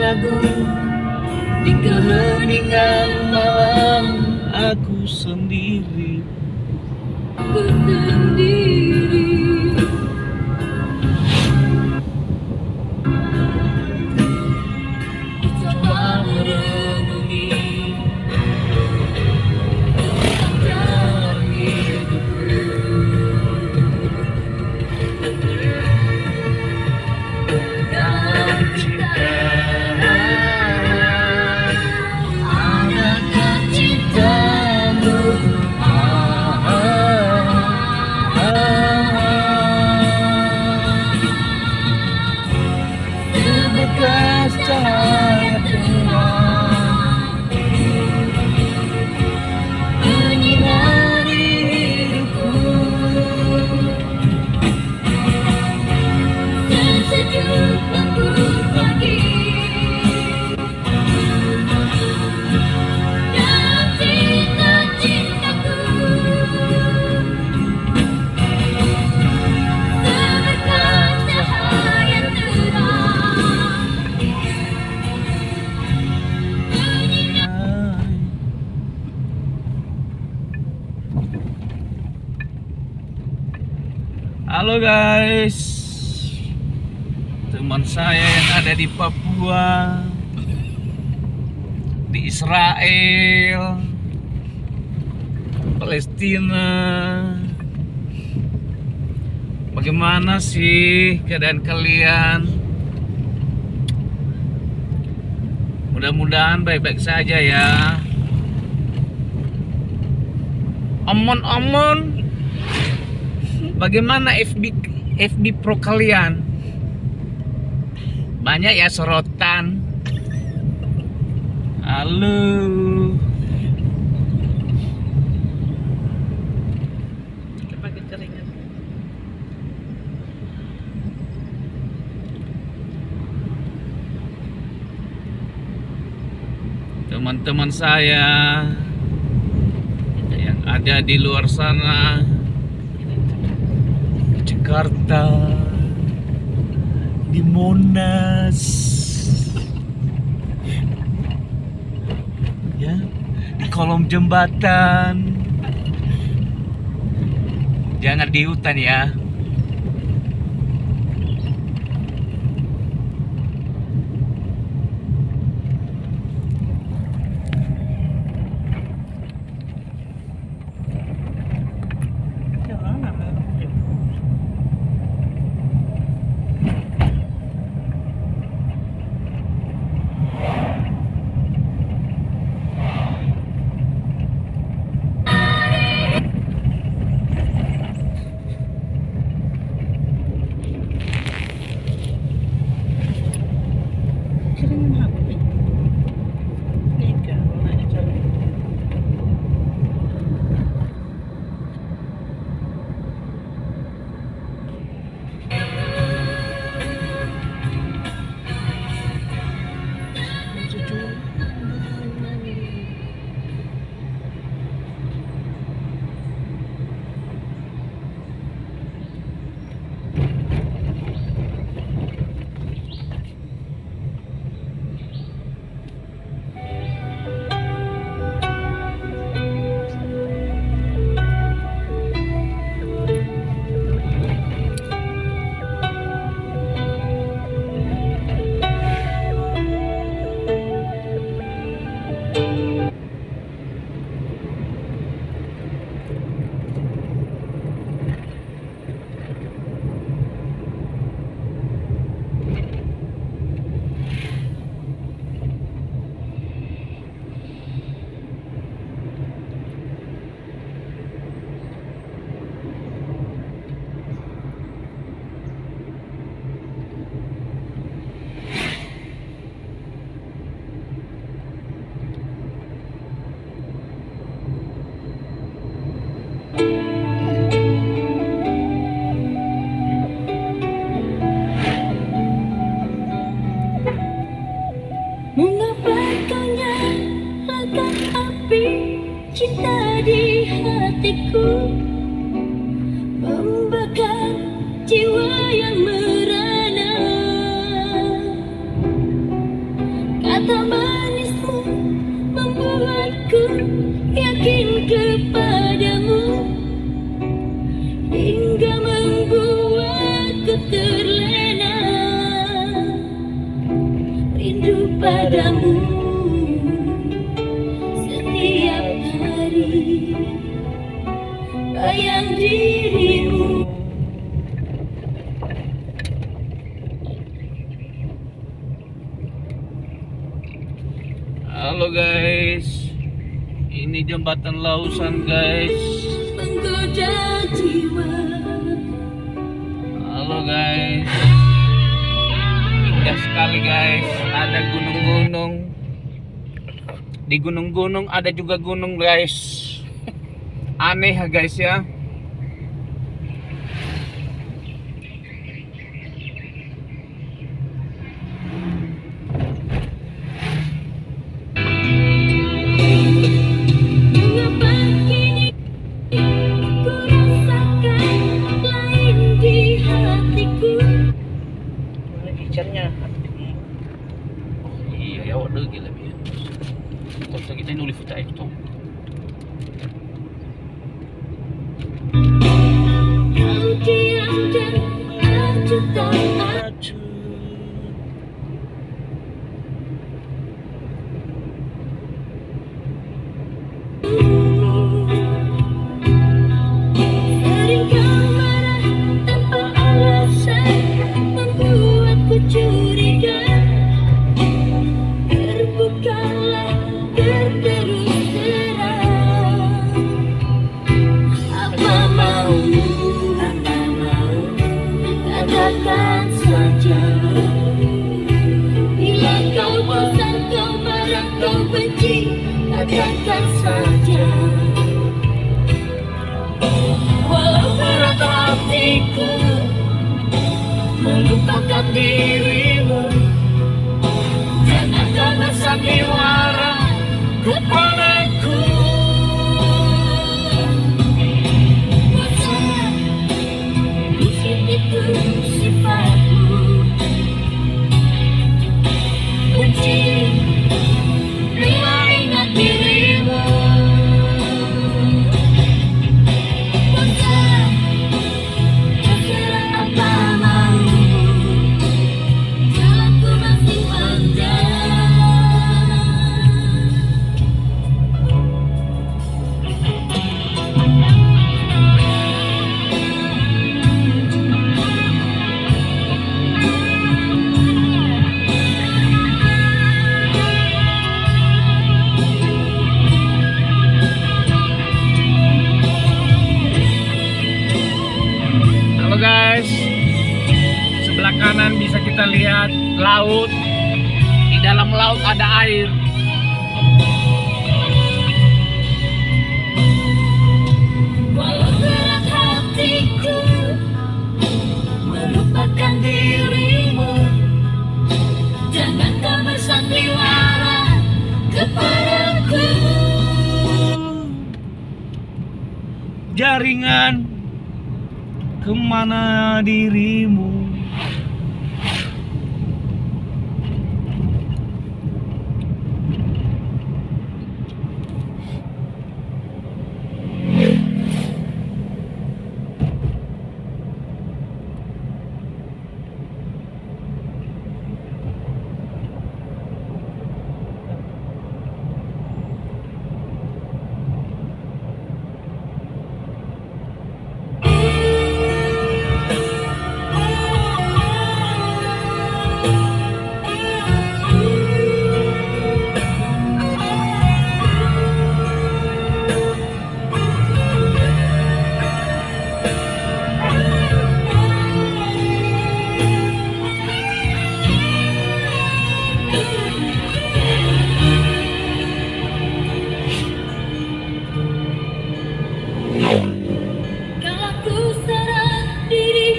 lagu di keheningan malam. Aku sendiri. Coba merenungi tentang hidupku dalam cinta. Adakah cintamu? Sebekas cahaya terang menyinari hidupku. Sesejuk embun pagi dalam cita-citaku. Sebekas cahaya terang Halo guys, teman saya yang ada di Papua, di Israel, Palestina. Bagaimana sih keadaan kalian? Mudah-mudahan baik-baik saja ya. Omon-omon, bagaimana FB Pro kalian? Banyak ya sorotan. Halo. Pakai keringat. Teman-teman saya yang ada di luar sana, Jakarta, di Monas, ya, di kolong jembatan, jangan di hutan ya. cinta di hatiku membakar jiwa yang merana. kata manismu membuatku yakin kepadamu, hingga membuatku terlena rindu padamu. Setiap hari bayang dirimu. Halo guys, ini jembatan Lausan guys. Menggoda jiwa. Halo guys, indah sekali guys. Ada gunung-gunung. Di gunung-gunung ada juga gunung guys. Aneh ya guys ya. Mengapa kini ku rasakan lain di hatiku? Mana ikannya? Iya ya, waduh gila ya. Kota kita ini nulis kita itu. Kau diam dan acuh tak Acuh. sering kau marah tanpa alasan, membuatku curiga. Terbukalah berterus terang. Apa maumu, katakan saja. Bila kau bosan, kau marah, kau benci, katakan saja. Walau berat hatiku melupakan dirimu, jangan kau bersandiwara kepadaku. Bosan, busuk itu sifatmu. Benci bila ingat dirimu. Bosan, terserah apa maumu, jalanku masih panjang. Halo guys, sebelah kanan bisa kita lihat laut. Di dalam laut ada air. Walau berat hatiku melupakan dirimu, jangan kau bersandiwara kepadaku. Jaringan kemana dirimu? Kalau ku serah diri,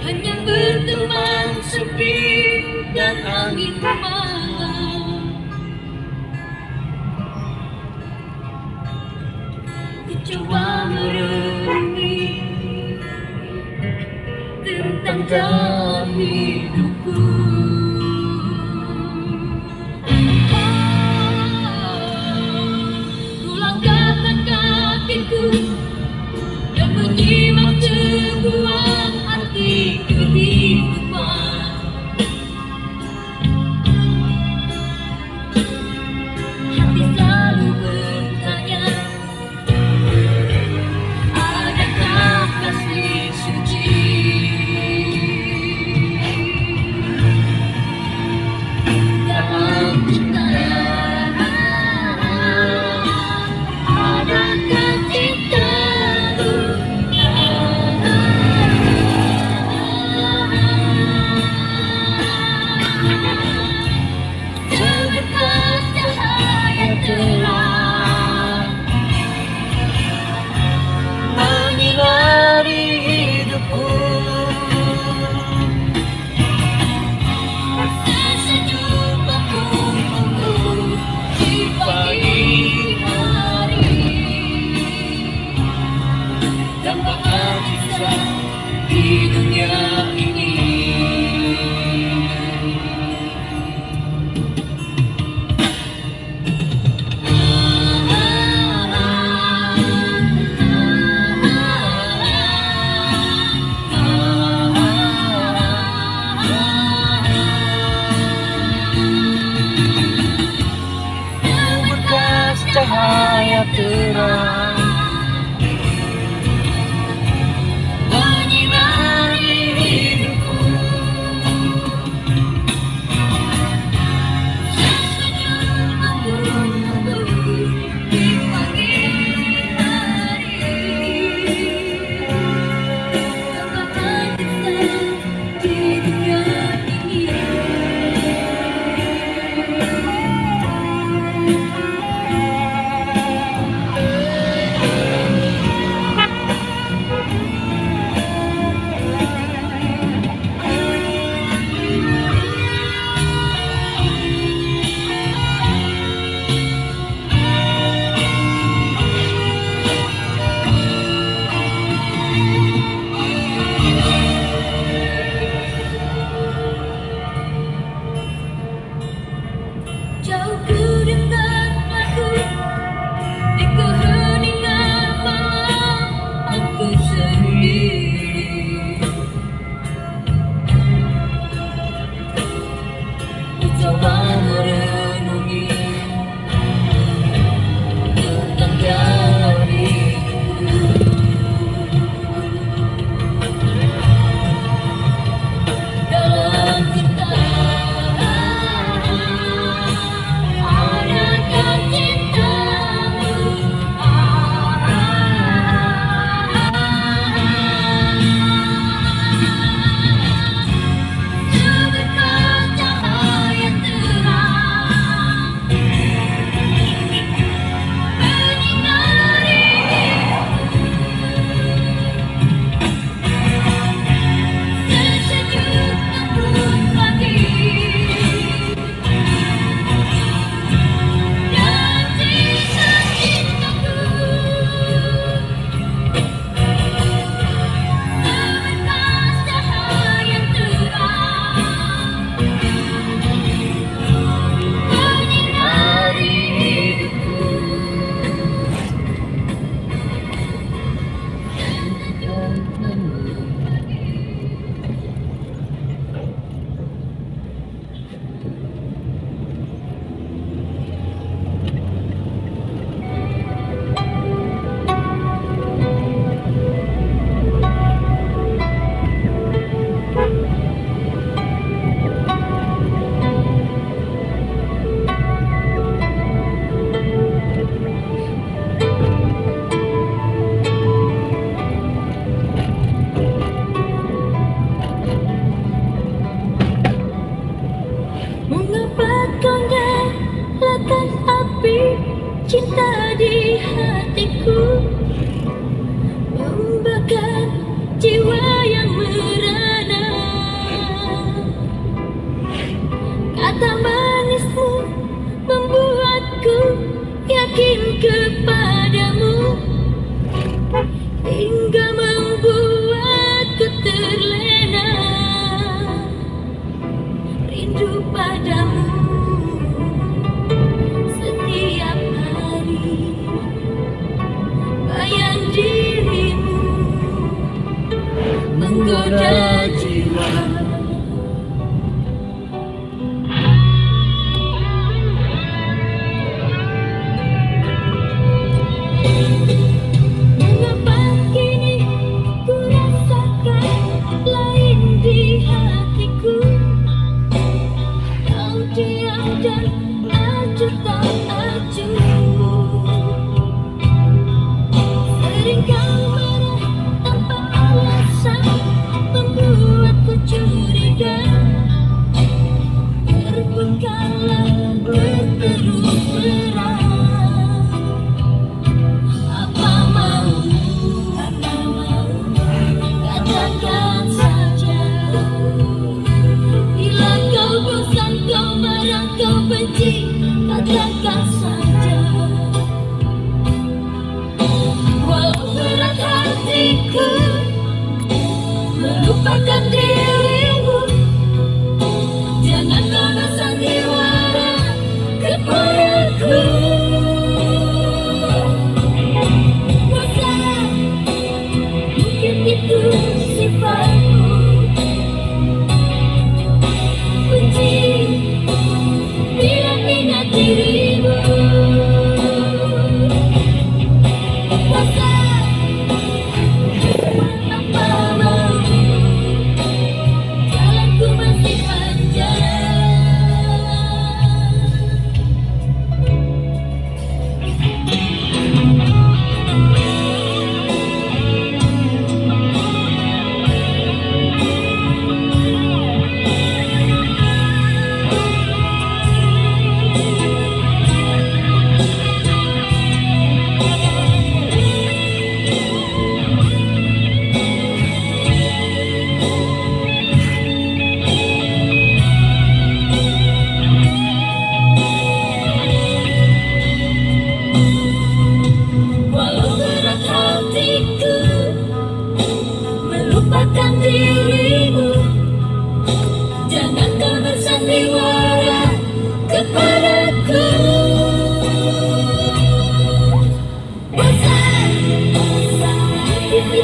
hanya berteman sepi dan angin malam. Ku coba merenungi tentang jalan hidupku.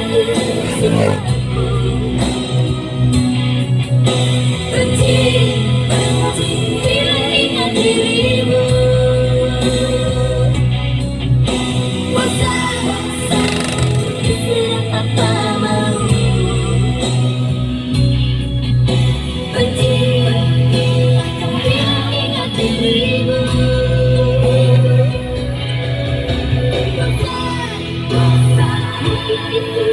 sikapmu. Benci, benci, bila ingat dirimu. Bosan, istirahat tak mau. Benci, bila ingat dirimu. Bosan, bosan, itu